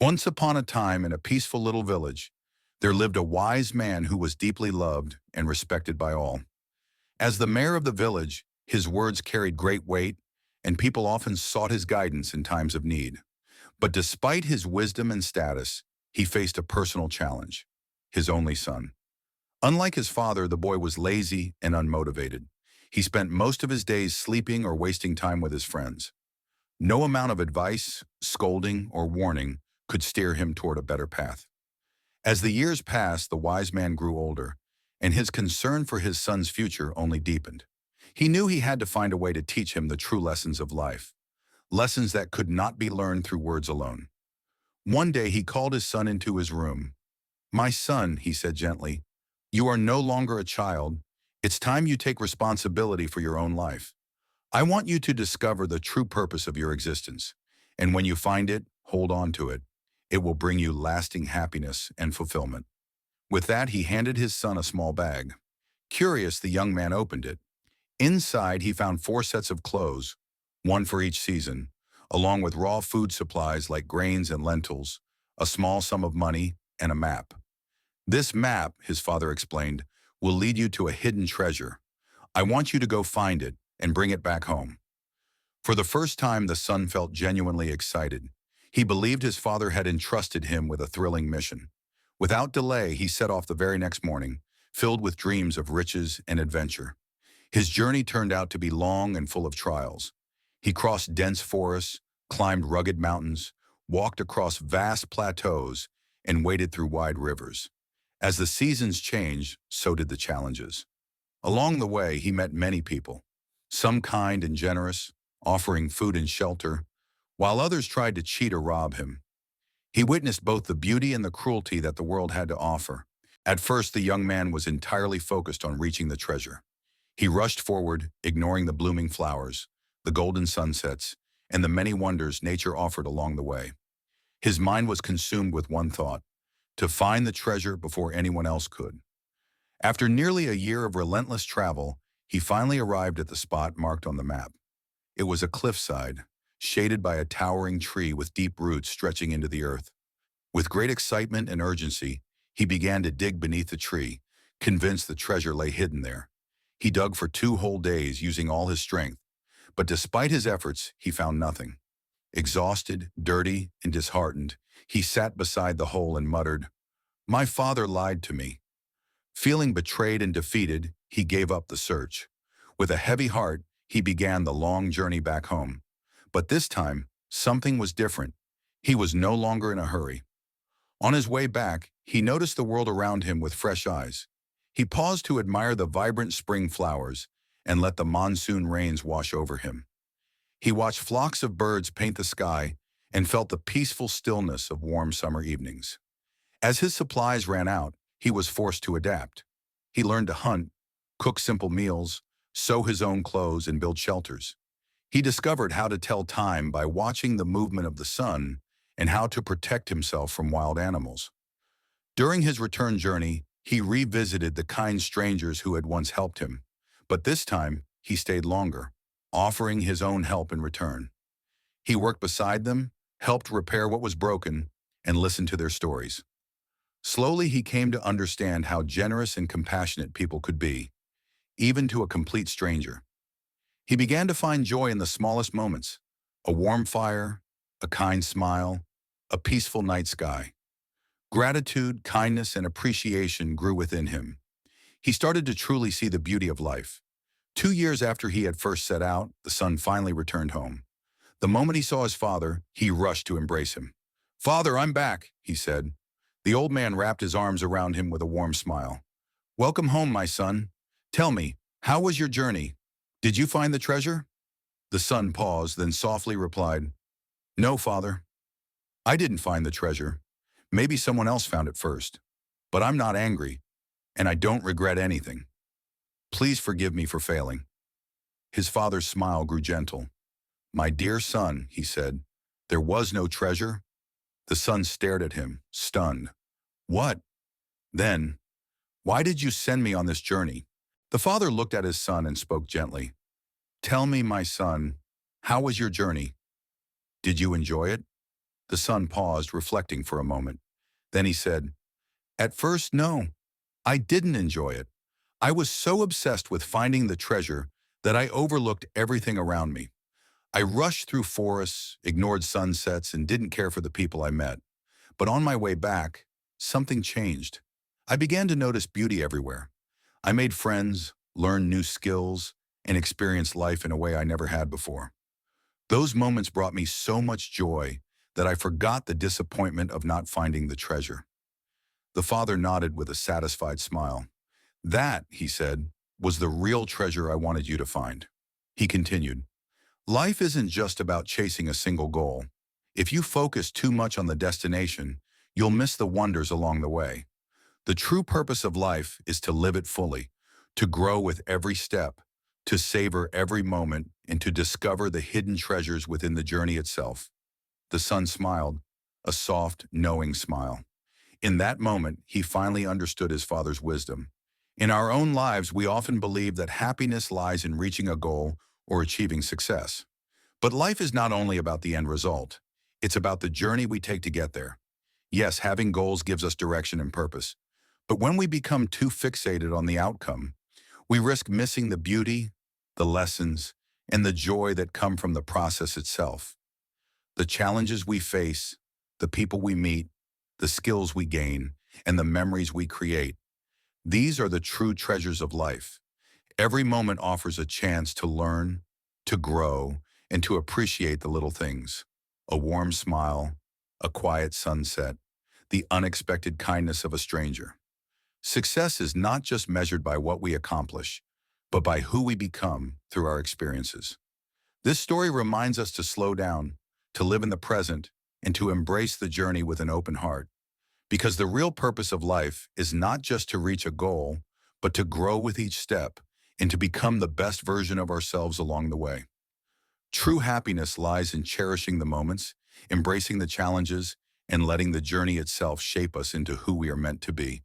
Once upon a time in a peaceful little village, there lived a wise man who was deeply loved and respected by all. As the mayor of the village, his words carried great weight, and people often sought his guidance in times of need. But despite his wisdom and status, he faced a personal challenge: his only son. Unlike his father, the boy was lazy and unmotivated. He spent most of his days sleeping or wasting time with his friends. No amount of advice, scolding, or warning could steer him toward a better path. As the years passed, the wise man grew older, and his concern for his son's future only deepened. He knew he had to find a way to teach him the true lessons of life, lessons that could not be learned through words alone. One day he called his son into his room. "My son," he said gently, "you are no longer a child. It's time you take responsibility for your own life. I want you to discover the true purpose of your existence, and when you find it, hold on to it. It will bring you lasting happiness and fulfillment." With that, he handed his son a small bag. Curious, the young man opened it. Inside, he found 4 sets of clothes, one for each season, along with raw food supplies like grains and lentils, a small sum of money, and a map. "This map," his father explained, "will lead you to a hidden treasure. I want you to go find it and bring it back home." For the first time, the son felt genuinely excited. He believed his father had entrusted him with a thrilling mission. Without delay, he set off the very next morning, filled with dreams of riches and adventure. His journey turned out to be long and full of trials. He crossed dense forests, climbed rugged mountains, walked across vast plateaus, and waded through wide rivers. As the seasons changed, so did the challenges. Along the way, he met many people, some kind and generous, offering food and shelter, while others tried to cheat or rob him. He witnessed both the beauty and the cruelty that the world had to offer. At first, the young man was entirely focused on reaching the treasure. He rushed forward, ignoring the blooming flowers, the golden sunsets, and the many wonders nature offered along the way. His mind was consumed with one thought: to find the treasure before anyone else could. After nearly a year of relentless travel, he finally arrived at the spot marked on the map. It was a cliffside, shaded by a towering tree with deep roots stretching into the earth. With great excitement and urgency, he began to dig beneath the tree, convinced the treasure lay hidden there. He dug for 2 whole days, using all his strength, but despite his efforts, he found nothing. Exhausted, dirty, and disheartened, he sat beside the hole and muttered, "My father lied to me." Feeling betrayed and defeated, he gave up the search. With a heavy heart, he began the long journey back home. But this time, something was different. He was no longer in a hurry. On his way back, he noticed the world around him with fresh eyes. He paused to admire the vibrant spring flowers and let the monsoon rains wash over him. He watched flocks of birds paint the sky and felt the peaceful stillness of warm summer evenings. As his supplies ran out, he was forced to adapt. He learned to hunt, cook simple meals, sew his own clothes, and build shelters. He discovered how to tell time by watching the movement of the sun and how to protect himself from wild animals. During his return journey, he revisited the kind strangers who had once helped him, but this time he stayed longer, offering his own help in return. He worked beside them, helped repair what was broken, and listened to their stories. Slowly, he came to understand how generous and compassionate people could be, even to a complete stranger. He began to find joy in the smallest moments: a warm fire, a kind smile, a peaceful night sky. Gratitude, kindness, and appreciation grew within him. He started to truly see the beauty of life. 2 years after he had first set out, the son finally returned home. The moment he saw his father, he rushed to embrace him. "Father, I'm back," he said. The old man wrapped his arms around him with a warm smile. "Welcome home, my son. Tell me, how was your journey? Did you find the treasure?" The son paused, then softly replied, "No, father. I didn't find the treasure. Maybe someone else found it first. But I'm not angry, and I don't regret anything. Please forgive me for failing." His father's smile grew gentle. "My dear son," he said, "there was no treasure." The son stared at him, stunned. "What? Then, why did you send me on this journey?" The father looked at his son and spoke gently. "Tell me, my son, how was your journey? Did you enjoy it?" The son paused, reflecting for a moment. Then he said, "At first, no, I didn't enjoy it. I was so obsessed with finding the treasure that I overlooked everything around me. I rushed through forests, ignored sunsets, and didn't care for the people I met. But on my way back, something changed. I began to notice beauty everywhere. I made friends, learned new skills, and experienced life in a way I never had before. Those moments brought me so much joy that I forgot the disappointment of not finding the treasure." The father nodded with a satisfied smile. "That," he said, "was the real treasure I wanted you to find." He continued, "Life isn't just about chasing a single goal. If you focus too much on the destination, you'll miss the wonders along the way. The true purpose of life is to live it fully, to grow with every step, to savor every moment, and to discover the hidden treasures within the journey itself." The son smiled, a soft, knowing smile. In that moment, he finally understood his father's wisdom. In our own lives, we often believe that happiness lies in reaching a goal or achieving success. But life is not only about the end result. It's about the journey we take to get there. Yes, having goals gives us direction and purpose. But when we become too fixated on the outcome, we risk missing the beauty, the lessons, and the joy that come from the process itself. The challenges we face, the people we meet, the skills we gain, and the memories we create. These are the true treasures of life. Every moment offers a chance to learn, to grow, and to appreciate the little things. A warm smile, a quiet sunset, the unexpected kindness of a stranger. Success is not just measured by what we accomplish, but by who we become through our experiences. This story reminds us to slow down, to live in the present, and to embrace the journey with an open heart. Because the real purpose of life is not just to reach a goal, but to grow with each step and to become the best version of ourselves along the way. True happiness lies in cherishing the moments, embracing the challenges, and letting the journey itself shape us into who we are meant to be.